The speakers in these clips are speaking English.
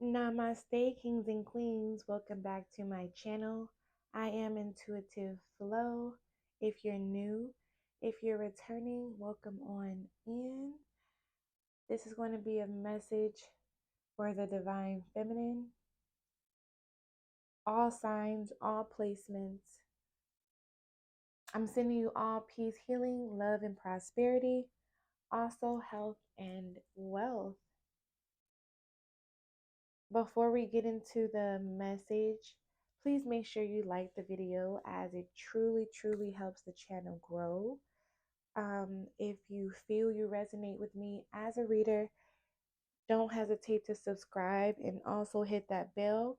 Namaste, kings and queens. Welcome back to my channel. I am Intuitive Flow. If you're new, if you're returning, welcome on in. This is going to be a message for the Divine Feminine. All signs, all placements. I'm sending you all peace, healing, love, and prosperity. Also, health and wealth. Before we get into the message, please make sure you like the video as it truly helps the channel grow. If you feel you resonate with me as a reader, don't hesitate to subscribe and also hit that bell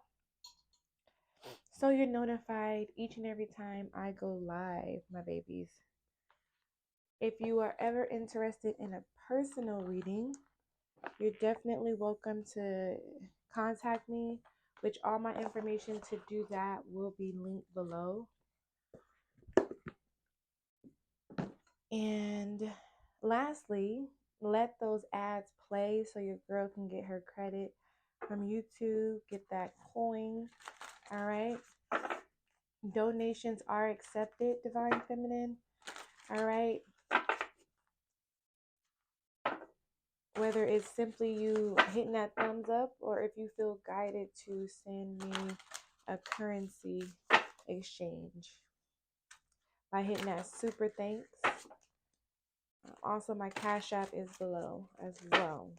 so you're notified each and every time I go live, my babies. If you are ever interested in a personal reading, you're definitely welcome to contact me, which all my information to do that will be linked below. And lastly, let those ads play so your girl can get her credit from YouTube, get that coin. All right. Donations are accepted, Divine Feminine. All right. Whether it's simply you hitting that thumbs up or if you feel guided to send me a currency exchange by hitting that super thanks. Also, my Cash App is below as well.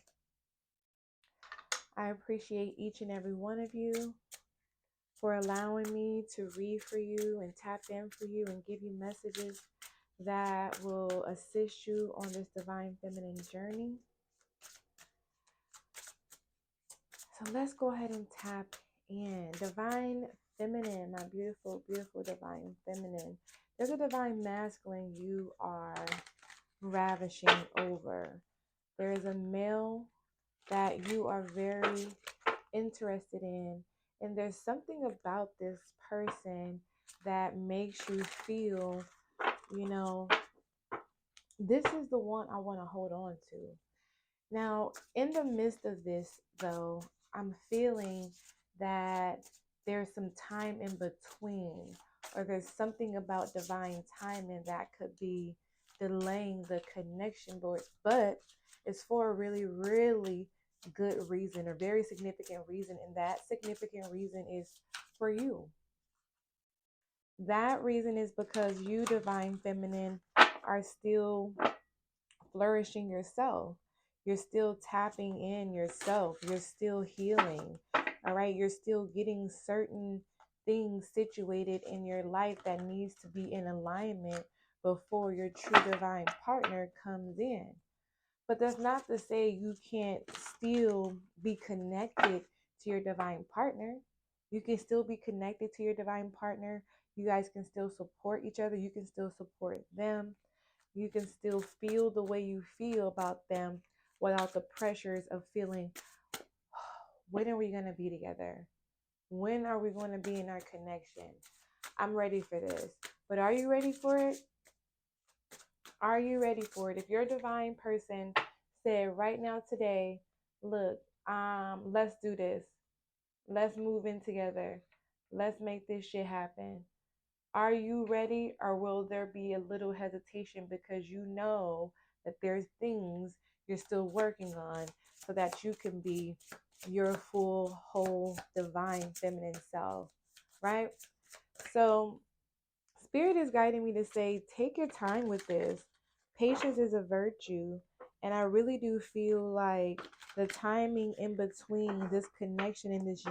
I appreciate each and every one of you for allowing me to read for you and tap in for you and give you messages that will assist you on this Divine Feminine journey. So let's go ahead and tap in. Divine Feminine, my beautiful Divine Feminine. There's a Divine Masculine you are ravishing over. There is a male that you are very interested in, and there's something about this person that makes you feel, you know, this is the one I want to hold on to. Now, in the midst of this, though, I'm feeling that there's some time in between, or there's something about divine timing that could be delaying the connection, but it's for a really good reason, or very significant reason, and that significant reason is for you. That reason is because you, Divine Feminine, are still flourishing yourself. You're still tapping in yourself. You're still healing. All right. You're still getting certain things situated in your life that needs to be in alignment before your true divine partner comes in. But that's not to say you can't still be connected to your divine partner. You can still be connected to your divine partner. You guys can still support each other. You can still support them. You can still feel the way you feel about them without the pressures of feeling, when are we going to be together? When are we going to be in our connection? I'm ready for this. But are you ready for it? Are you ready for it? If your divine person said right now today, look, let's do this. Let's move in together. Let's make this shit happen. Are you ready, or will there be a little hesitation because you know that there's things you're still working on so that you can be your full, whole, divine feminine self, right? So Spirit is guiding me to say, take your time with this. Patience is a virtue. And I really do feel like the timing in between this connection and this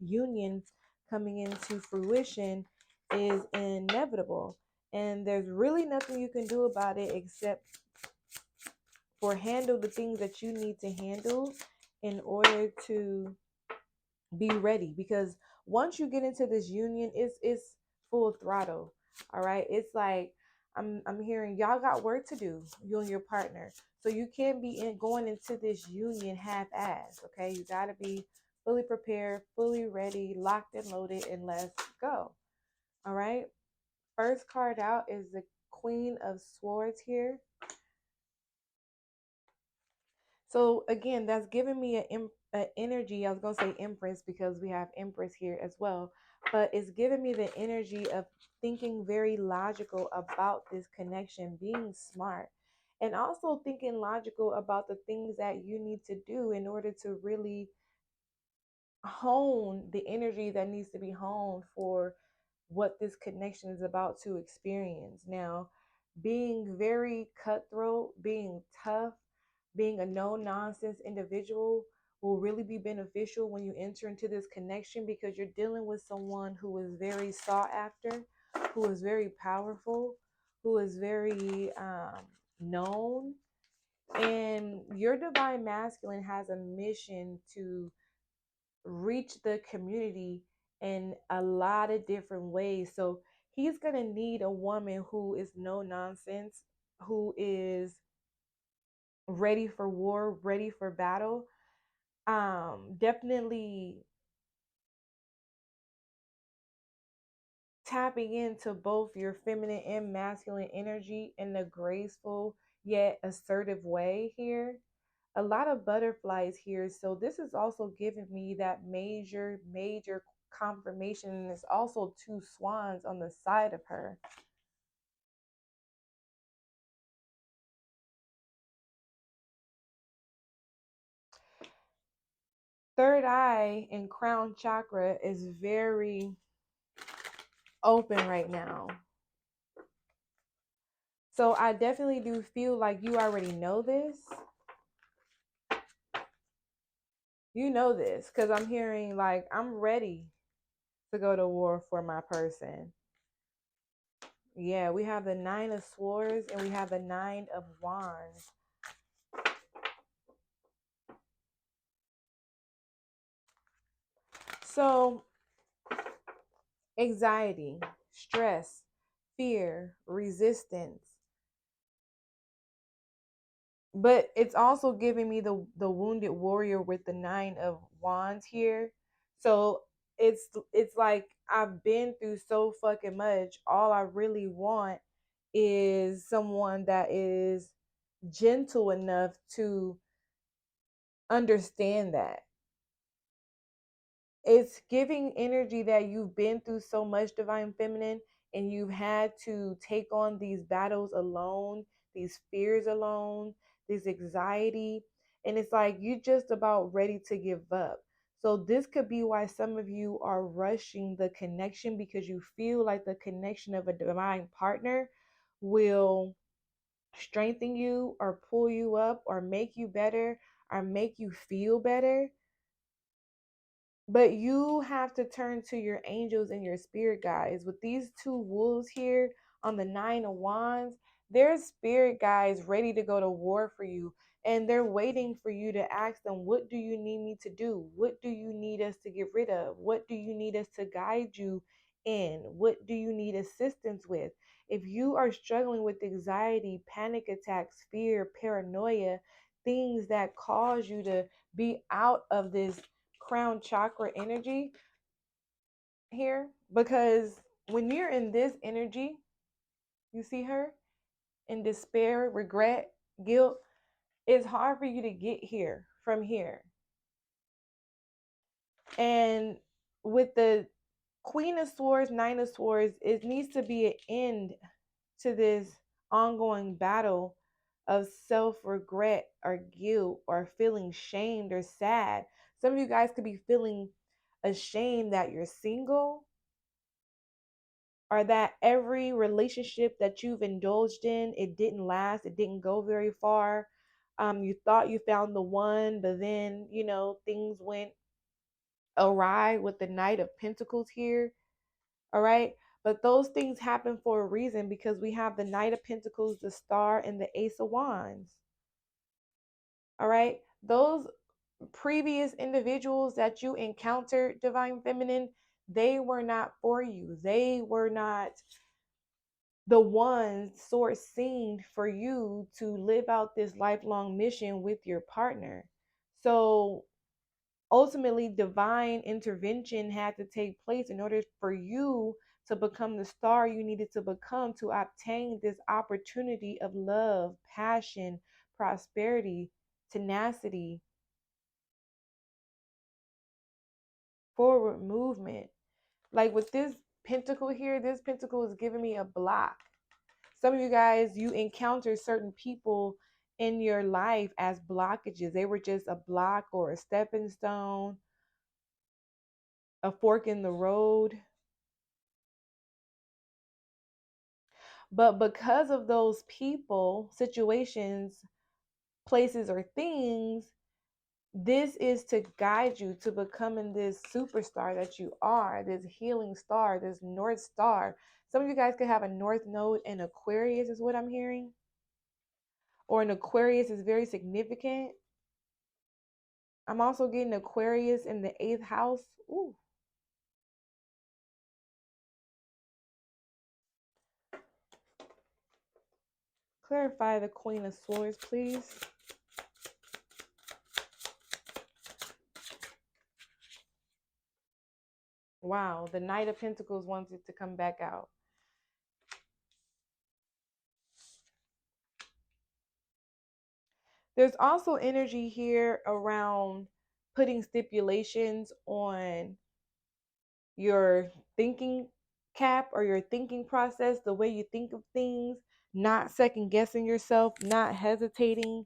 union coming into fruition is inevitable. And there's really nothing you can do about it except for handle the things that you need to handle in order to be ready. Because once you get into this union, it's full throttle. All right. It's like I'm hearing y'all got work to do, you and your partner. So you can't be going into this union half-ass. Okay. You gotta be fully prepared, fully ready, locked and loaded, and let's go. All right. First card out is the Queen of Swords here. So again, that's giving me a energy. I was gonna say empress because we have empress here as well, but it's giving me the energy of thinking very logical about this connection, being smart, and also thinking logical about the things that you need to do in order to really hone the energy that needs to be honed for what this connection is about to experience. Now, being very cutthroat, being tough, being a no nonsense individual will really be beneficial when you enter into this connection because you're dealing with someone who is very sought after, who is very powerful, who is very known. And your divine masculine has a mission to reach the community in a lot of different ways. So he's going to need a woman who is no nonsense, who is ready for war, ready for battle. Definitely tapping into both your feminine and masculine energy in a graceful yet assertive way here. A lot of butterflies here. So this is also giving me that major confirmation. And it's also two swans on the side of her. Third eye and crown chakra is very open right now. So I definitely do feel like you already know this. You know this because I'm hearing like I'm ready to go to war for my person. Yeah, we have the Nine of Swords and we have the Nine of Wands. So anxiety, stress, fear, resistance. But it's also giving me the wounded warrior with the Nine of Wands here. So it's like I've been through so fucking much. All I really want is someone that is gentle enough to understand that. It's giving energy that you've been through so much, divine feminine, and you've had to take on these battles alone, these fears alone, this anxiety, and it's like you just about ready to give up. So this could be why some of you are rushing the connection because you feel like the connection of a divine partner will strengthen you or pull you up or make you better or make you feel better. But you have to turn to your angels and your spirit guides. With these two wolves here on the Nine of Wands, there's spirit guides ready to go to war for you. And they're waiting for you to ask them, what do you need me to do? What do you need us to get rid of? What do you need us to guide you in? What do you need assistance with? If you are struggling with anxiety, panic attacks, fear, paranoia, things that cause you to be out of this crown chakra energy here, because when you're in this energy, you see her in despair, regret, guilt, it's hard for you to get here from here. And with the Queen of Swords, Nine of Swords, it needs to be an end to this ongoing battle of self regret or guilt or feeling shamed or sad. Some of you guys could be feeling ashamed that you're single, or that every relationship that you've indulged in, it didn't last, it didn't go very far. You thought you found the one, but then, things went awry with the Knight of Pentacles here. All right. But those things happen for a reason because we have the Knight of Pentacles, the Star, and the Ace of Wands. All right. Those previous individuals that you encountered, divine feminine, they were not for you. They were not the one source seen for you to live out this lifelong mission with your partner. So ultimately, divine intervention had to take place in order for you to become the star you needed to become to obtain this opportunity of love, passion, prosperity, tenacity, forward movement. Like with this pentacle here, this pentacle is giving me a block. Some of you guys, you encounter certain people in your life as blockages. They were just a block or a stepping stone, a fork in the road. But because of those people, situations, places, or things, this is to guide you to becoming this superstar that you are, this healing star, this North Star. Some of you guys could have a North Node in Aquarius, is what I'm hearing. Or an Aquarius is very significant. I'm also getting Aquarius in the 8th house. Ooh. Clarify the Queen of Swords, please. Wow, the Knight of Pentacles wants it to come back out. There's also energy here around putting stipulations on your thinking cap or your thinking process, the way you think of things, not second guessing yourself, not hesitating,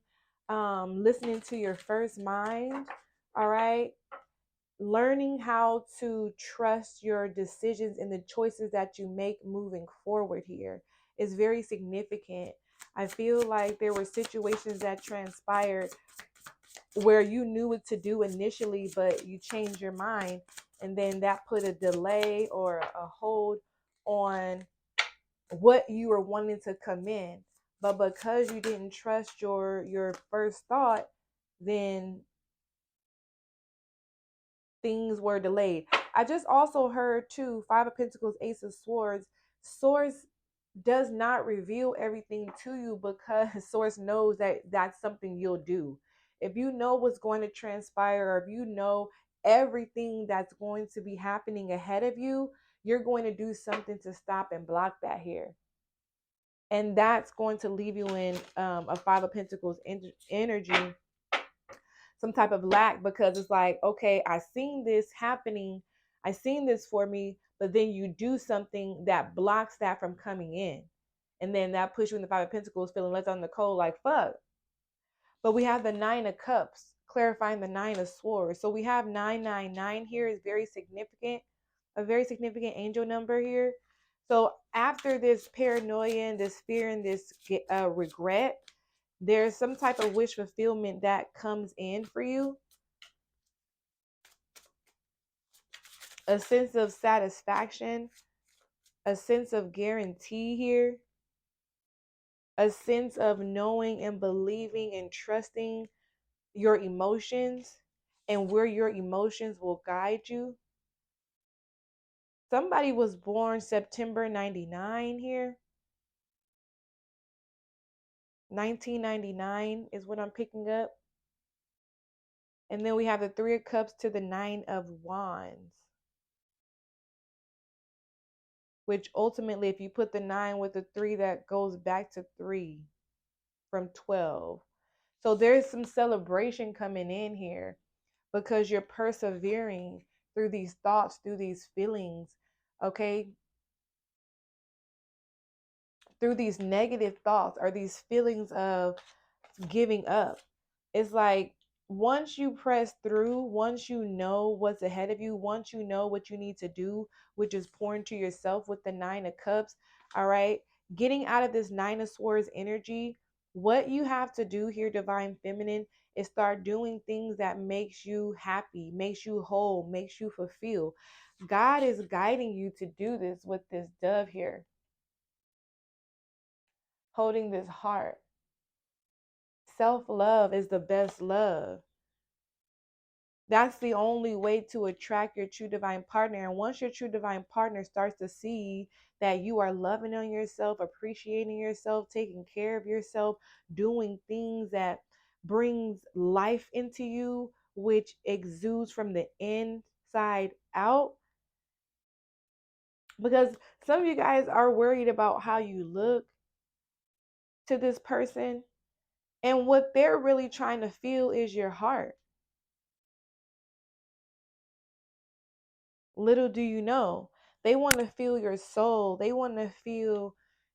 listening to your first mind. All right. Learning how to trust your decisions and the choices that you make moving forward here is very significant. I feel like there were situations that transpired where you knew what to do initially, but you changed your mind, and then that put a delay or a hold on what you were wanting to come in. But because you didn't trust your first thought, then things were delayed. I just also heard too, Five of Pentacles, Ace of Swords. Source does not reveal everything to you because Source knows that that's something you'll do. If you know what's going to transpire, or if you know everything that's going to be happening ahead of you, you're going to do something to stop and block that here. And that's going to leave you in a Five of Pentacles energy, some type of lack, because it's like, okay, I seen this happening, I seen this for me, but then you do something that blocks that from coming in, and then that puts you in the Five of Pentacles feeling left on the cold, like fuck. But we have the Nine of Cups clarifying the Nine of Swords, so we have 999 here is very significant, a very significant angel number here. So after this paranoia and this fear and this regret, there's some type of wish fulfillment that comes in for you. A sense of satisfaction, a sense of guarantee here, a sense of knowing and believing and trusting your emotions and where your emotions will guide you. Somebody was born September 99 here. 1999 is what I'm picking up. And then we have the Three of Cups to the Nine of Wands, which ultimately, if you put the 9 with the 3, that goes back to 3 from 12. So there's some celebration coming in here because you're persevering through these thoughts, through these feelings, okay? Through these negative thoughts or these feelings of giving up. It's like once you press through, once you know what's ahead of you, once you know what you need to do, which is pour into yourself with the Nine of Cups, all right? Getting out of this Nine of Swords energy, what you have to do here, Divine Feminine, is start doing things that makes you happy, makes you whole, makes you fulfill. God is guiding you to do this with this dove here, holding this heart. Self-love is the best love. That's the only way to attract your true divine partner. And once your true divine partner starts to see that you are loving on yourself, appreciating yourself, taking care of yourself, doing things that brings life into you, which exudes from the inside out. Because some of you guys are worried about how you look to this person. And what they're really trying to feel is your heart. Little do you know, they want to feel your soul. They want to feel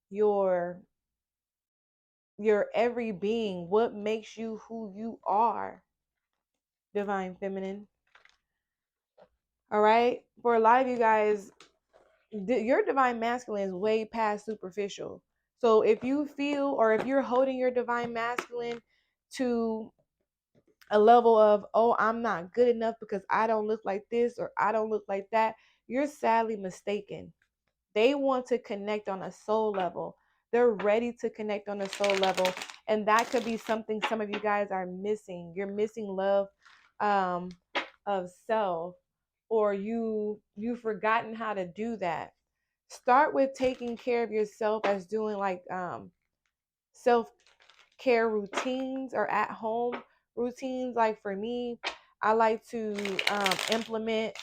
your your every being, what makes you who you are, divine feminine. All right? For a lot of you guys, your divine masculine is way past superficial. So if you feel, or if you're holding your divine masculine to a level of, oh, I'm not good enough because I don't look like this or I don't look like that, you're sadly mistaken. They want to connect on a soul level. They're ready to connect on a soul level. And that could be something some of you guys are missing. You're missing love um, of self, or you've forgotten how to do that. Start with taking care of yourself, as doing like self-care routines or at home routines. Like for me, I like to implement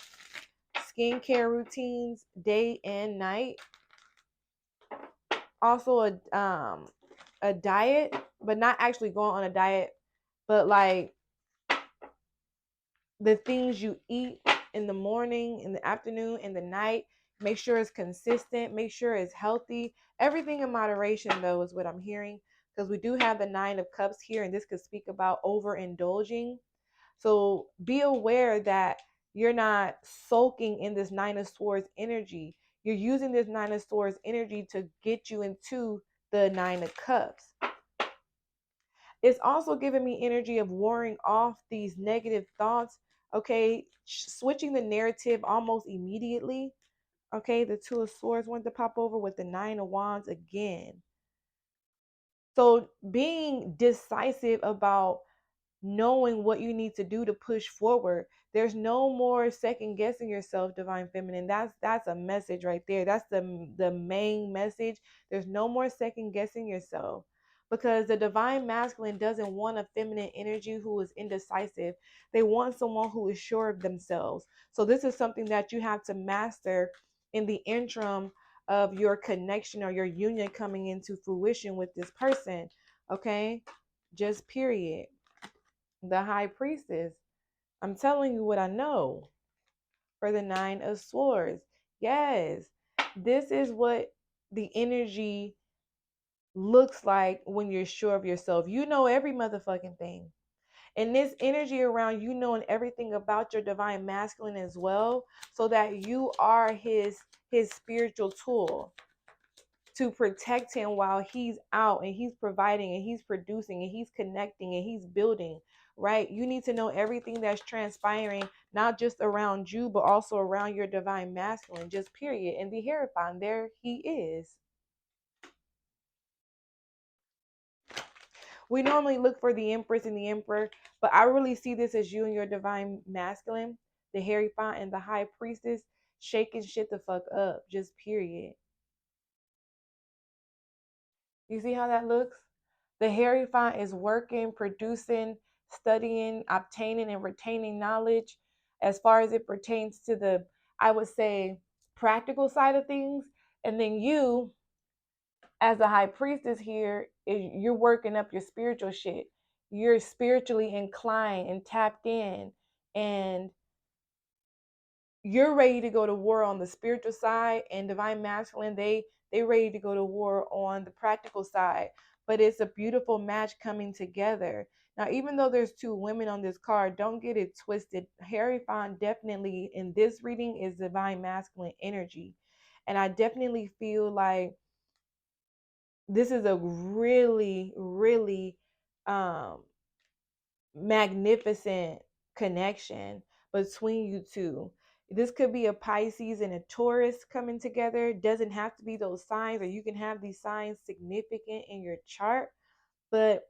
skincare routines day and night. Also a diet, but not actually going on a diet, but like the things you eat in the morning, in the afternoon, in the night. Make sure it's consistent, make sure it's healthy. Everything in moderation, though, is what I'm hearing, because we do have the Nine of Cups here, and this could speak about overindulging. So be aware that you're not soaking in this Nine of Swords energy. You're using this Nine of Swords energy to get you into the Nine of Cups. It's also giving me energy of warring off these negative thoughts. Okay, switching the narrative almost immediately. Okay, the Two of Swords wanted to pop over with the Nine of Wands again. So being decisive about knowing what you need to do to push forward. There's no more second guessing yourself, divine feminine. That's a message right there. That's the main message. There's no more second guessing yourself, because the divine masculine doesn't want a feminine energy who is indecisive. They want someone who is sure of themselves. So this is something that you have to master in the interim of your connection or your union coming into fruition with this person. Okay, just period. The High Priestess. I'm telling you what I know for the Nine of Swords. Yes, this is what the energy looks like when you're sure of yourself. You know every motherfucking thing. And this energy around you knowing everything about your divine masculine as well, so that you are his spiritual tool to protect him while he's out and he's providing and he's producing and he's connecting and he's building, right? You need to know everything that's transpiring, not just around you, but also around your divine masculine, just period. And the Hierophant, there he is. We normally look for the Empress and the Emperor, but I really see this as you and your divine masculine, the Hierophant and the High Priestess, shaking shit the fuck up, just period. You see how that looks? The Hierophant is working, producing, studying, obtaining, and retaining knowledge as far as it pertains to the, I would say, practical side of things. And then you, as the High Priestess here, you're working up your spiritual shit. You're spiritually inclined and tapped in, and you're ready to go to war on the spiritual side, and divine masculine, they ready to go to war on the practical side. But it's a beautiful match coming together. Now, even though there's two women on this card, don't get it twisted. Harry Fon definitely in this reading is divine masculine energy, and I definitely feel like this is a really um magnificent connection between you two. This could be a Pisces and a Taurus coming together. It doesn't have to be those signs, or you can have these signs significant in your chart. But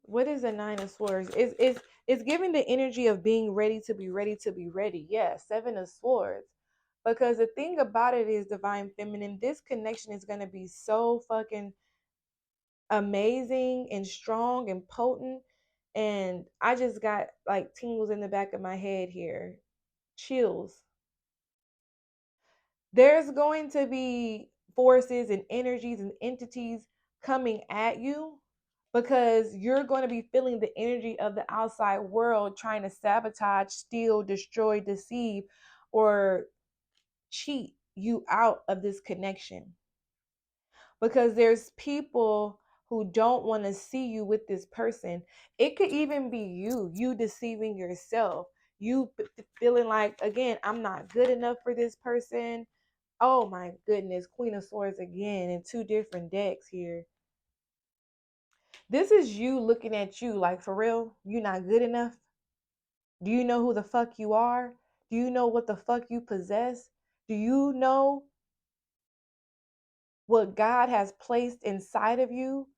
what is the Nine of Swords? It's giving the energy of being ready to be ready to be ready. Yeah, Seven of Swords. Because the thing about it is, divine feminine, this connection is going to be so fucking amazing and strong and potent. And I just got like tingles in the back of my head here, chills. There's going to be, forces and energies and entities coming at you, because you're going to be feeling the energy of the outside world trying to sabotage, steal, destroy, deceive, or cheat you out of this connection. Because there's people who don't want to see you with this person. It could even be you deceiving yourself. You feeling like, again, I'm not good enough for this person. Oh my goodness, Queen of Swords again in two different decks here. This is you looking at you like, for real, you're not good enough. Do you know who the fuck you are? Do you know what the fuck you possess? Do you know what God has placed inside of you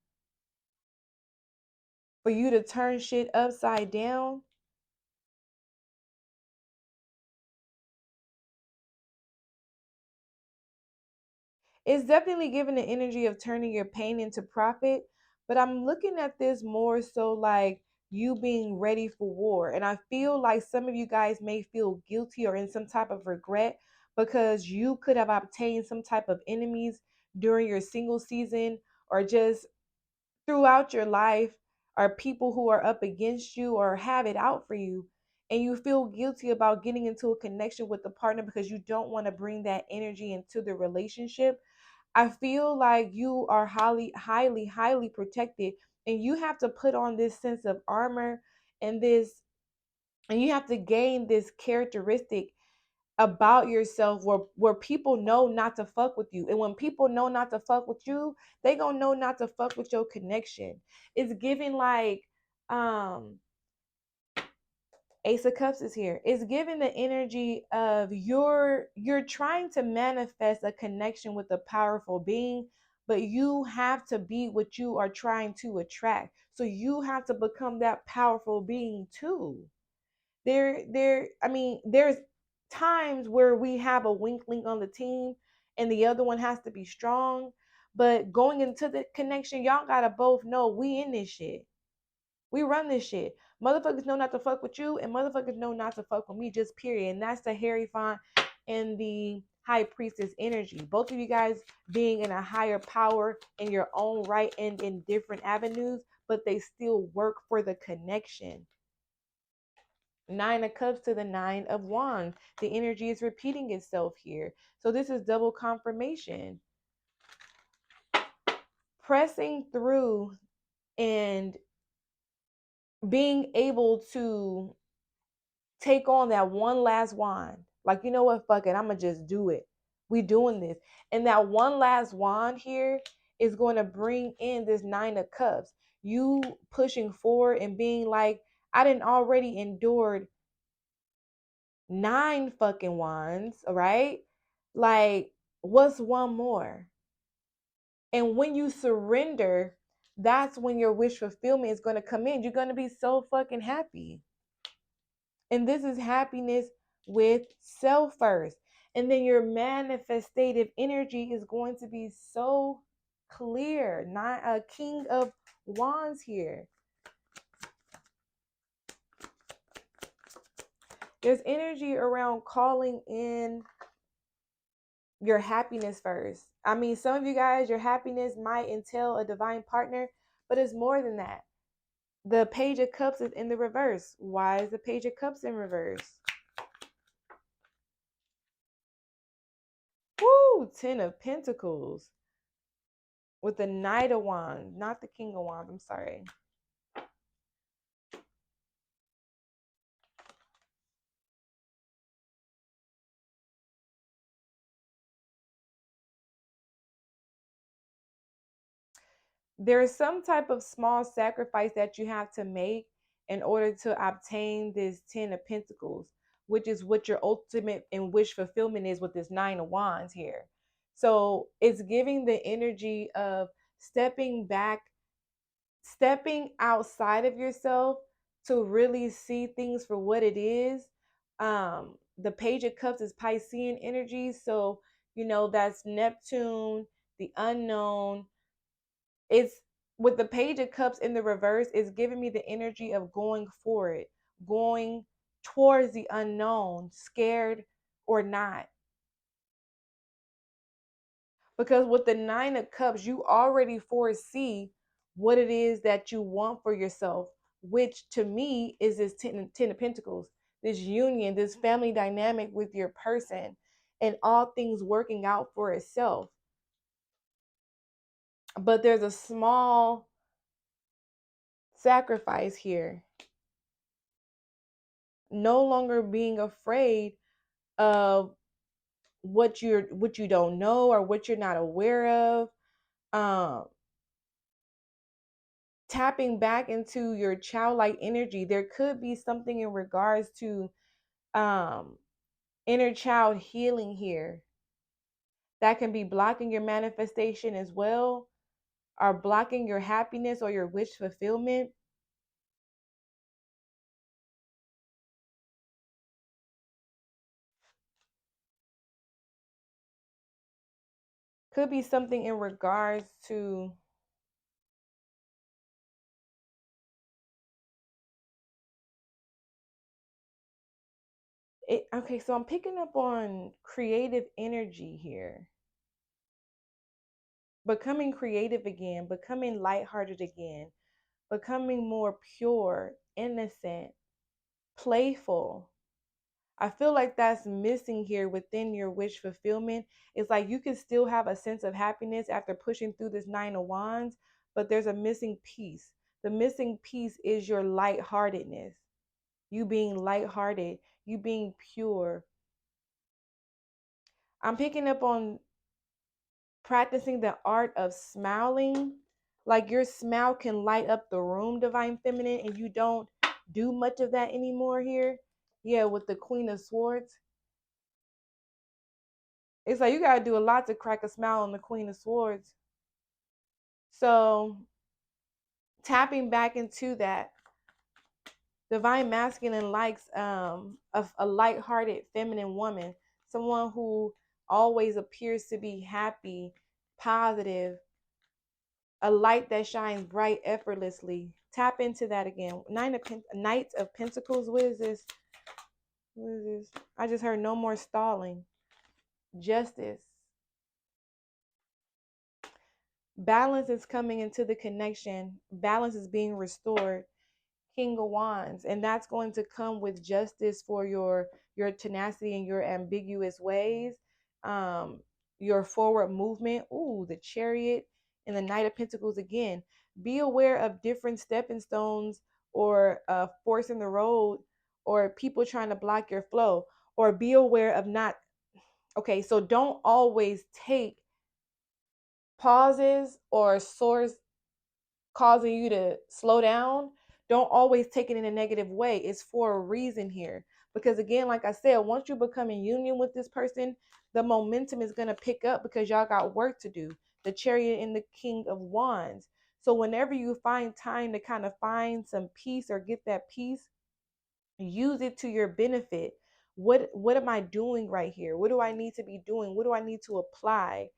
for you to turn shit upside down? It's definitely giving the energy of turning your pain into profit, but I'm looking at this more so like you being ready for war. And I feel like some of you guys may feel guilty or in some type of regret because you could have obtained some type of enemies during your single season, or just throughout your life, or people who are up against you or have it out for you. And you feel guilty about getting into a connection with the partner because you don't want to bring that energy into the relationship. I feel like you are highly, highly, highly protected, and you have to put on this sense of armor and this, and you have to gain this characteristic about yourself where people know not to fuck with you. And when people know not to fuck with you, they gonna know not to fuck with your connection. It's giving like um Ace of Cups is here. It's giving the energy of you're trying to manifest a connection with a powerful being, but you have to be what you are trying to attract. So you have to become that powerful being too. I mean, there's times where we have a weakling on the team and the other one has to be strong. But going into the connection, y'all gotta both know we in this shit. We run this shit. Motherfuckers know not to fuck with you, and motherfuckers know not to fuck with me, just period. And that's the Hairy Font and the High Priestess energy. Both of you guys being in a higher power in your own right and in different avenues, but they still work for the connection. Nine of Cups to the Nine of Wands. The energy is repeating itself here. So this is double confirmation. Pressing through and being able to take on that one last wand. Like, you know what? Fuck it. I'm going to just do it. We doing this. And that one last wand here is going to bring in this Nine of Cups. You pushing forward and being like, I didn't already endured nine fucking wands, right? Like, what's one more? And when you surrender, that's when your wish fulfillment is going to come in. You're going to be so fucking happy. And this is happiness with self first. And then your manifestative energy is going to be so clear. Not a king of wands here. There's energy around calling in your happiness first. I mean, some of you guys, your happiness might entail a divine partner, but it's more than that. The Page of Cups is in the reverse. Why is the Page of Cups in reverse? Woo! Ten of Pentacles with the Knight of Wands, not the King of Wands. I'm sorry. There is some type of small sacrifice that you have to make in order to obtain this Ten of Pentacles, which is what your ultimate and wish fulfillment is with this Nine of Wands here. So it's giving the energy of stepping back, stepping outside of yourself to really see things for what it is. The Page of Cups is Piscean energy. So, you know, that's Neptune, the unknown. It's with the Page of Cups in the reverse, it's giving me the energy of going for it, going towards the unknown, scared or not. Because with the Nine of Cups, you already foresee what it is that you want for yourself, which to me is this ten of Pentacles, this union, this family dynamic with your person, and all things working out for itself. But there's a small sacrifice here. No longer being afraid of what you don't know or what you're not aware of. Um, Tapping back into your childlike energy. There could be something in regards to um inner child healing here that can be blocking your manifestation as well, or blocking your happiness or your wish fulfillment. Could be something in regards to it. Okay, so I'm picking up on creative energy here. Becoming creative again, becoming lighthearted again, becoming more pure, innocent, playful. I feel like that's missing here within your wish fulfillment. It's like you can still have a sense of happiness after pushing through this Nine of Wands, but there's a missing piece. The missing piece is your lightheartedness. You being lighthearted, you being pure. I'm picking up on practicing the art of smiling. Like your smile can light up the room, Divine Feminine, and you don't do much of that anymore here. Yeah, with the Queen of Swords. It's like you got to do a lot to crack a smile on the Queen of Swords. So tapping back into that, Divine Masculine likes a light-hearted feminine woman, someone who always appears to be happy, positive, a light that shines bright effortlessly. Tap into that again. Knight of Pentacles. What is this? What is this? I just heard no more stalling. Justice. Balance is coming into the connection. Balance is being restored. King of Wands, and that's going to come with justice for your tenacity and your ambiguous ways, um your forward movement. Ooh, the Chariot and the Knight of Pentacles again. Be aware of different stepping stones, or force in the road, or people trying to block your flow, or be aware of not. Okay, so don't always take pauses or source causing you to slow down. Don't always take it in a negative way. It's for a reason here. Because again, like I said, once you become in union with this person, the momentum is going to pick up because y'all got work to do. The Chariot and the King of Wands. So whenever you find time to kind of find some peace or get that peace, use it to your benefit. What am I doing right here? What do I need to be doing? What do I need to apply?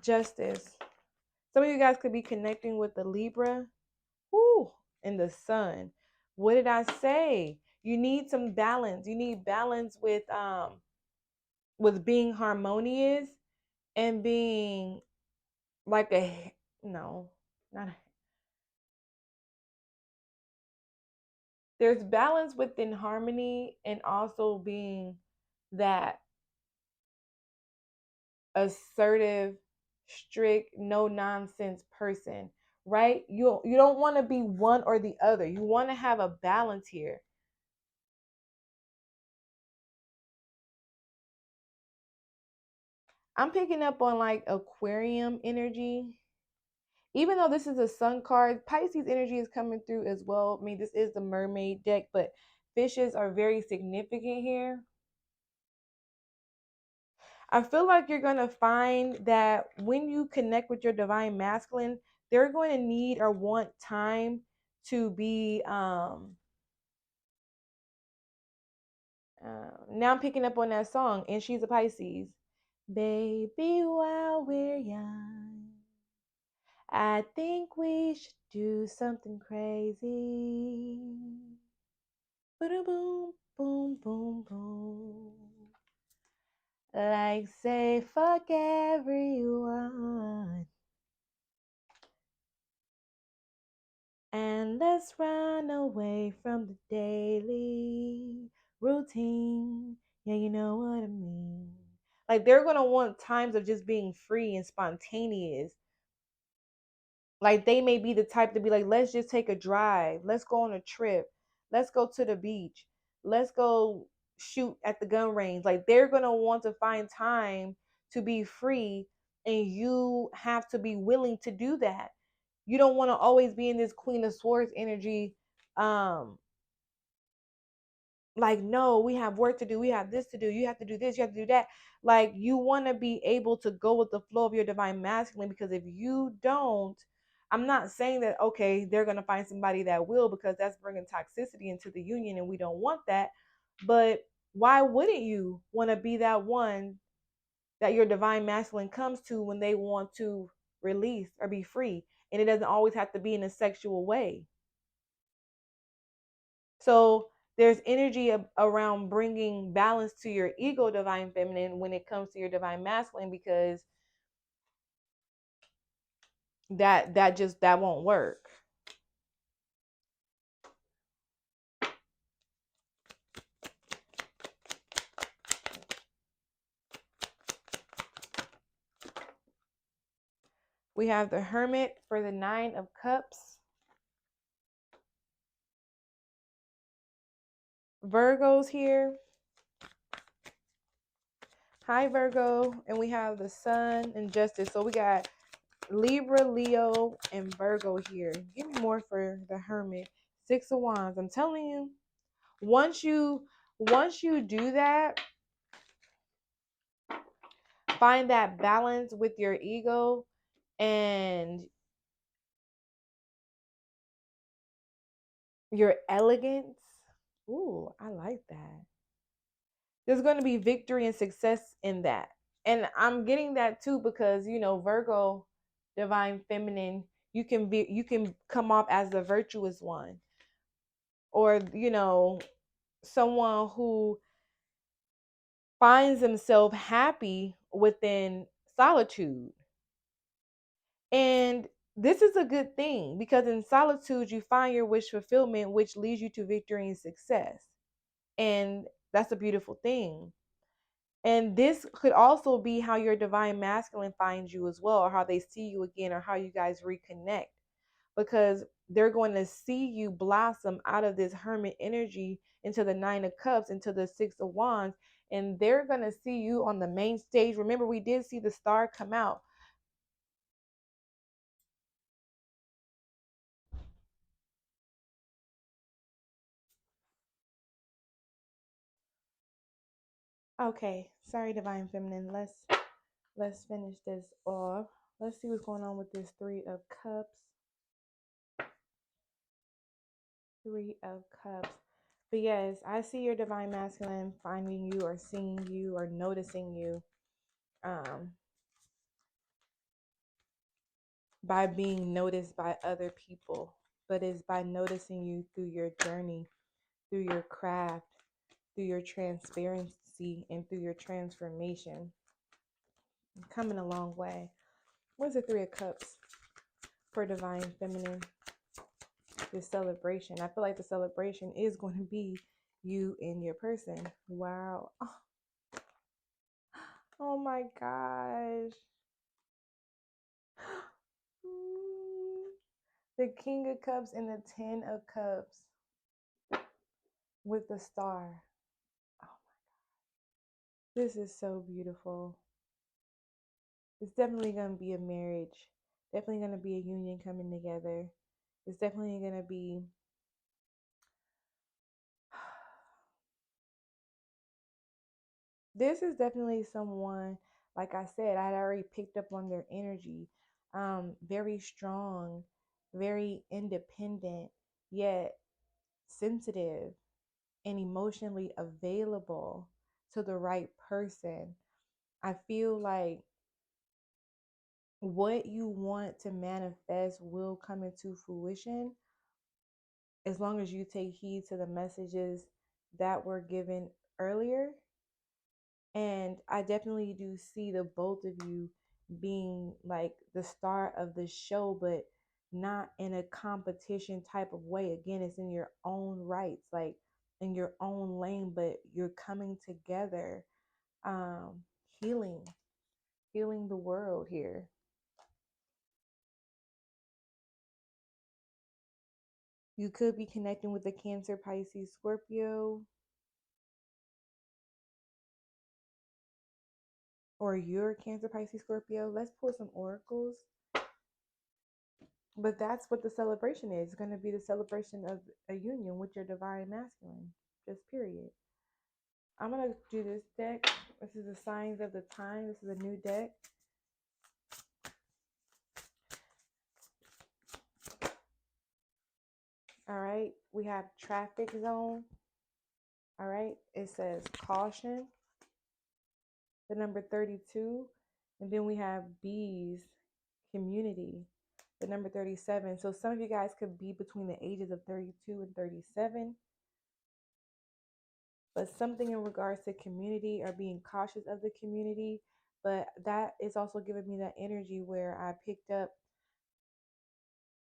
Justice. Some of you guys could be connecting with the Libra. Whoo, in the sun. What did I say? You need some balance. You need balance with being harmonious and being like a no, not a, there's balance within harmony and also being that assertive, strict, no nonsense person, right? You don't want to be one or the other. You want to have a balance here. I'm picking up on like Aquarium energy. Even though this is a sun card, Pisces energy is coming through as well. I mean, this is the mermaid deck, but fishes are very significant here. I feel like you're going to find that when you connect with your divine masculine, they're going to need or want time to be now I'm picking up on that song, and she's a Pisces. Baby, while we're young, I think we should do something crazy. Boom, boom, boom, boom, boom. Like say fuck everyone and let's run away from the daily routine. Yeah, you know what I mean. Like they're gonna want times of just being free and spontaneous. Like they may be the type to be like, let's just take a drive, let's go on a trip, let's go to the beach, let's go shoot at the gun range. Like they're gonna want to find time to be free, and you have to be willing to do that. You don't want to always be in this Queen of Swords energy. Um, like, no, we have work to do, we have this to do, you have to do this, you have to do that. Like, you want to be able to go with the flow of your divine masculine, because if you don't, I'm not saying that, okay, they're going to find somebody that will, because that's bringing toxicity into the union and we don't want that. But why wouldn't you want to be that one that your divine masculine comes to when they want to release or be free? And it doesn't always have to be in a sexual way. So there's energy around bringing balance to your ego divine feminine when it comes to your divine masculine, because that won't work. We have the Hermit for the 9 of Cups. Virgo's here. Hi, Virgo. And we have the Sun and Justice. So we got Libra, Leo, and Virgo here. Give me more for the Hermit. 6 of Wands. I'm telling you, once you do that, find that balance with your ego and your elegance. Ooh, I like that. There's going to be victory and success in that. And I'm getting that too because, Virgo, divine feminine, you can come off as the virtuous one, or, someone who finds himself happy within solitude. And this is a good thing, because in solitude you find your wish fulfillment, which leads you to victory and success. And that's a beautiful thing. And this could also be how your divine masculine finds you as well, or how they see you again, or how you guys reconnect, because they're going to see you blossom out of this hermit energy into the 9 of Cups, into the 6 of Wands, and they're going to see you on the main stage. Remember, we did see the star come out. Okay, sorry, divine feminine. Let's finish this off. Let's see what's going on with this 3 of Cups. 3 of Cups. But yes, I see your divine masculine finding you, or seeing you, or noticing you, um, by being noticed by other people. But it's by noticing you through your journey, through your craft, through your transparency, and through your transformation. You're coming a long way. What's the 3 of Cups for divine feminine? This celebration. I feel like the celebration is going to be you and your person. Wow. Oh my gosh. The King of Cups and the 10 of Cups with the star. Oh, this is so beautiful. It's definitely going to be a marriage. Definitely going to be a union coming together. It's definitely going to be this is definitely someone, like I said, I had already picked up on their energy. Very strong, very independent, yet sensitive and emotionally available to the right person. I feel like what you want to manifest will come into fruition as long as you take heed to the messages that were given earlier, And I definitely do see the both of you being like the star of the show, but not in a competition type of way. Again, it's in your own rights, like in your own lane, but you're coming together, um, healing, healing the world here. You could be connecting with the Cancer, Pisces, Scorpio, or you're Cancer, Pisces, Scorpio. Let's pull some oracles. But that's what the celebration is. It's going to be the celebration of a union with your divine masculine. Just period. I'm going to do this deck. This is the signs of the time. This is a new deck. All right. We have traffic zone. All right. It says caution, the number 32. And then we have bees, community, the number 37. So some of you guys could be between the ages of 32 and 37. But something in regards to community or being cautious of the community. But that is also giving me that energy where I picked up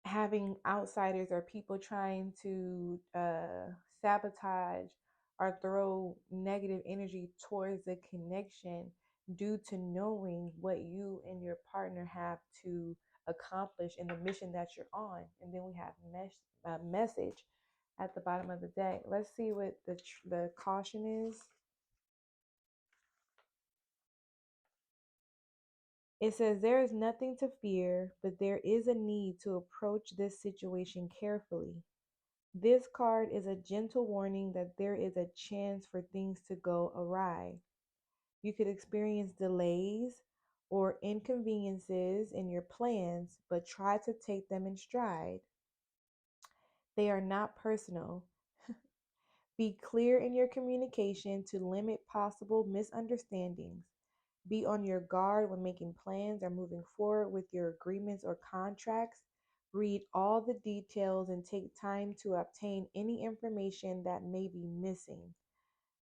having outsiders or people trying to sabotage or throw negative energy towards the connection due to knowing what you and your partner have to accomplish in the mission that you're on. And then we have message at the bottom of the deck. Let's see what the caution is. It says, there is nothing to fear, but there is a need to approach this situation carefully. This card is a gentle warning that there is a chance for things to go awry. You could experience delays or inconveniences in your plans, but try to take them in stride. They are not personal. Be clear in your communication to limit possible misunderstandings. Be on your guard when making plans or moving forward with your agreements or contracts. Read all the details and take time to obtain any information that may be missing.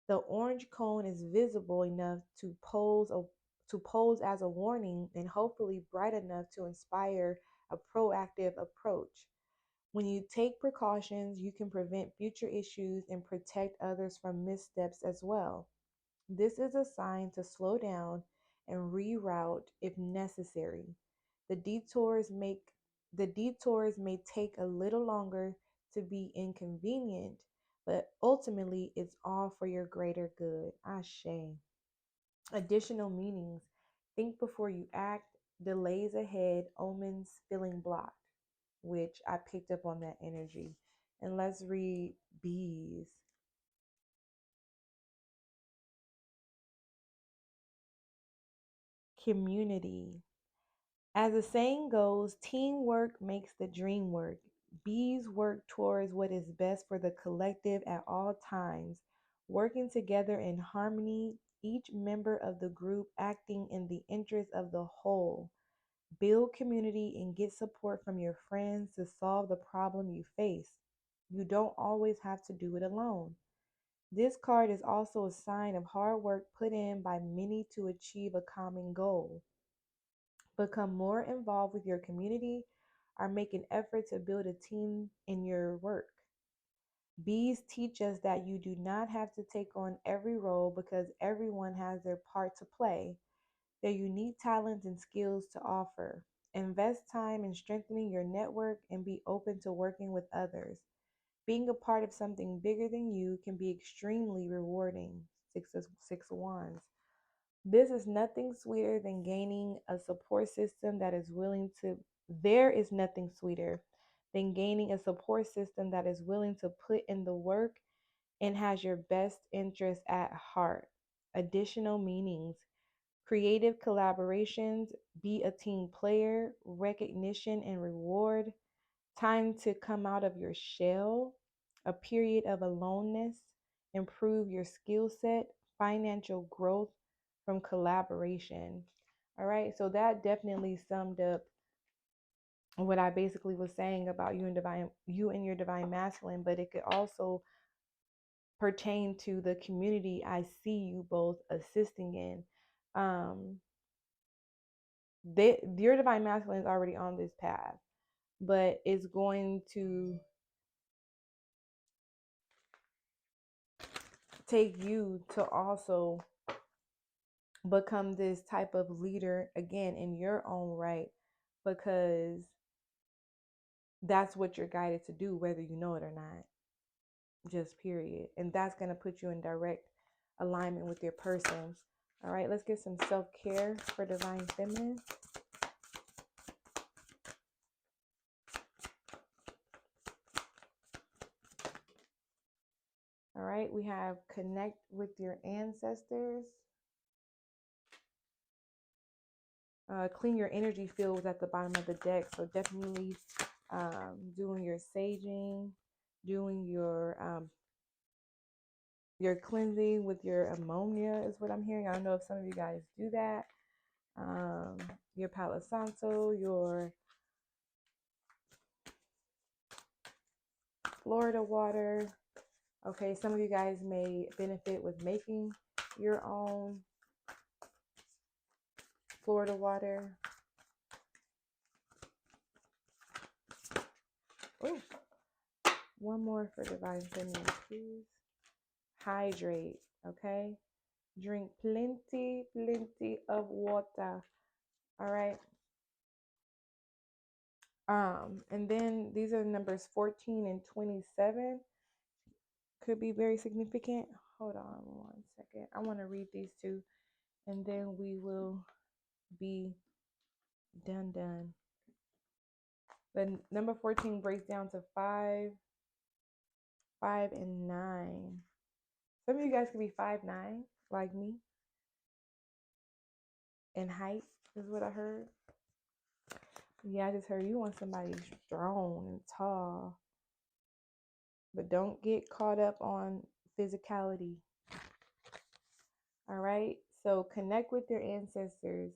The orange cone is visible enough to pose as a warning and hopefully bright enough to inspire a proactive approach. When you take precautions, you can prevent future issues and protect others from missteps as well. This is a sign to slow down and reroute if necessary. The detours make the detours may take a little longer to be inconvenient, but ultimately it's all for your greater good. Ashe. Additional meanings. Think before you act, delays ahead, omens feeling blocked, which I picked up on that energy. And let's read bees. Community. As the saying goes, teamwork makes the dream work. Bees work towards what is best for the collective at all times, working together in harmony, each member of the group acting in the interest of the whole. Build community and get support from your friends to solve the problem you face. You don't always have to do it alone. This card is also a sign of hard work put in by many to achieve a common goal. Become more involved with your community or make an effort to build a team in your work. Bees teach us that you do not have to take on every role because everyone has their part to play, their unique talents and skills to offer. Invest time in strengthening your network and be open to working with others. Being a part of something bigger than you can be extremely rewarding. Six of Wands. This is nothing sweeter than gaining a support system that is willing to, there is nothing sweeter than gaining a support system that is willing to put in the work and has your best interest at heart. Additional meanings. Creative collaborations, be a team player, recognition and reward, time to come out of your shell, a period of aloneness, improve your skill set, financial growth from collaboration. All right, so that definitely summed up what I basically was saying about you and your divine masculine, but it could also pertain to the community I see you both assisting in. Your divine masculine is already on this path, but it's going to take you to also become this type of leader again in your own right, because that's what you're guided to do, whether you know it or not, just period. And that's going to put you in direct alignment with your person. All right, let's get some self-care for divine feminine. All right, we have connect with your ancestors. Clean your energy fields at the bottom of the deck. So definitely doing your saging, doing your cleansing with your ammonia is what I'm hearing. I don't know if some of you guys do that. Your Palo Santo, your Florida water. Okay, some of you guys may benefit with making your own Florida water. Ooh. One more for divine feminine, please. Hydrate, okay? Drink plenty of water. All right. And then these are numbers 14 and 27. Could be very significant. Hold on one second. I want to read these two, and then we will be done. The number 14 breaks down to 5, 5, and 9. Some of you guys could be 5'9", like me, in height is what I heard. Yeah, I just heard you want somebody strong and tall, but don't get caught up on physicality. All right, so connect with your ancestors.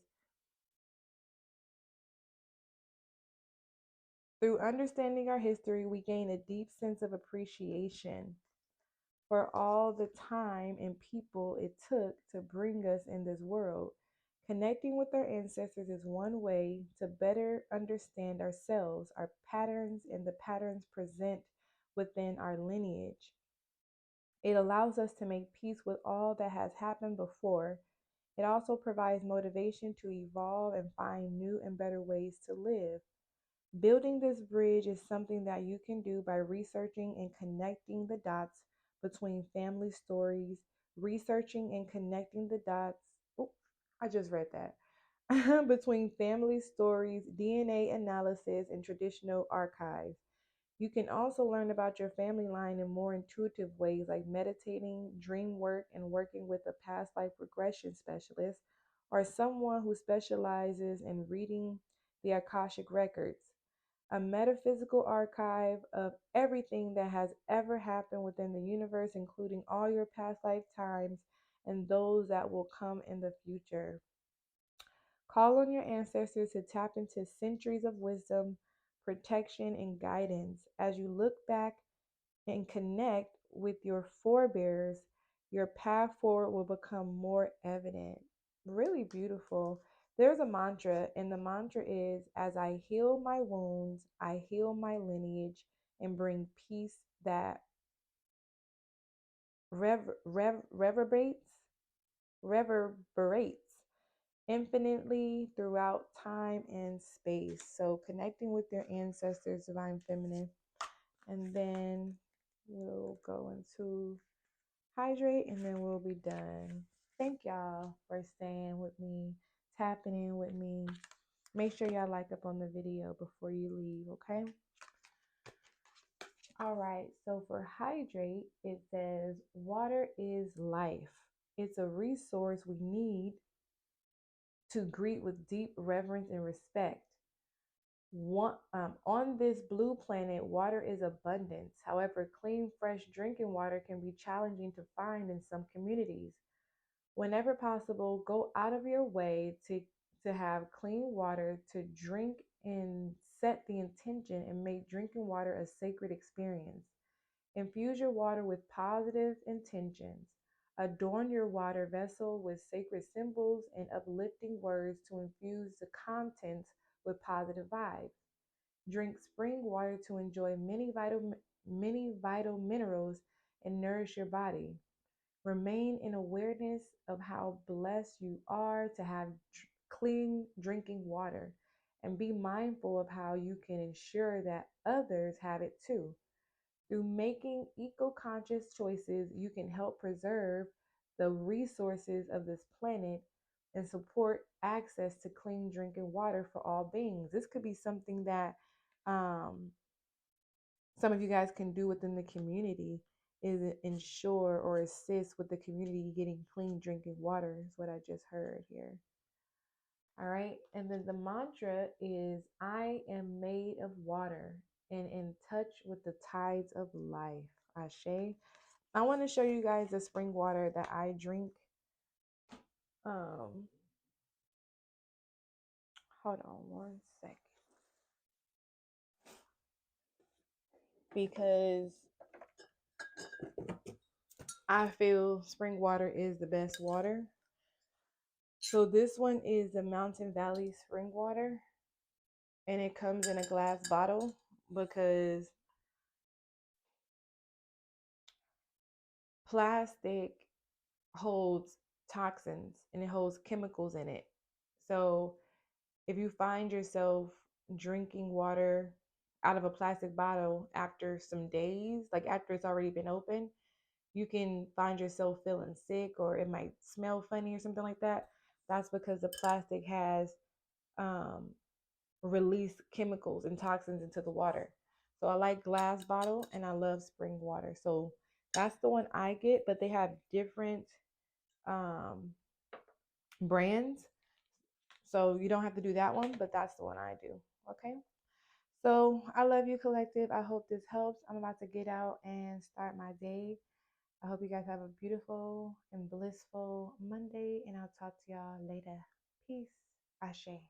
Through understanding our history, we gain a deep sense of appreciation for all the time and people it took to bring us in this world. Connecting with our ancestors is one way to better understand ourselves, our patterns, and the patterns present within our lineage. It allows us to make peace with all that has happened before. It also provides motivation to evolve and find new and better ways to live. Building this bridge is something that you can do by researching and connecting the dots between family stories, researching and connecting the dots. Oh, I just read that. Between family stories, DNA analysis, and traditional archives. You can also learn about your family line in more intuitive ways like meditating, dream work, and working with a past life regression specialist or someone who specializes in reading the Akashic records, a metaphysical archive of everything that has ever happened within the universe, including all your past lifetimes and those that will come in the future. Call on your ancestors to tap into centuries of wisdom, protection, and guidance. As you look back and connect with your forebears, your path forward will become more evident. Really beautiful. There's a mantra, and the mantra is, as I heal my wounds, I heal my lineage and bring peace that reverberates infinitely throughout time and space. So connecting with your ancestors, divine feminine. And then we'll go into hydrate, and then we'll be done. Thank y'all for staying with me, tapping in with me. Make sure y'all like up on the video before you leave, okay? All right, so for hydrate, it says water is life. It's a resource we need to greet with deep reverence and respect. On this blue planet, water is abundance. However, clean, fresh drinking water can be challenging to find in some communities. Whenever possible, go out of your way to have clean water to drink and set the intention and make drinking water a sacred experience. Infuse your water with positive intentions. Adorn your water vessel with sacred symbols and uplifting words to infuse the contents with positive vibes. Drink spring water to enjoy many vital minerals and nourish your body. Remain in awareness of how blessed you are to have clean drinking water, and be mindful of how you can ensure that others have it too. Through making eco-conscious choices, you can help preserve the resources of this planet and support access to clean drinking water for all beings. This could be something that um, some of you guys can do within the community, is ensure or assist with the community getting clean drinking water, is what I just heard here. All right. And then the mantra is I am made of water and in touch with the tides of life. Ashe. I want to show you guys the spring water that I drink. Um, Hold on one second. Because I feel spring water is the best water. So this one is the Mountain Valley spring water, and it comes in a glass bottle because plastic holds toxins and it holds chemicals in it. So if you find yourself drinking water out of a plastic bottle after some days, like after it's already been open, you can find yourself feeling sick, or it might smell funny or something like that. That's because the plastic has um, released chemicals and toxins into the water. So I like glass bottle and I love spring water. So that's the one I get, but they have different um, brands. So you don't have to do that one, but that's the one I do. Okay. So I love you, collective. I hope this helps. I'm about to get out and start my day. I hope you guys have a beautiful and blissful Monday, and I'll talk to y'all later. Peace. Ashe.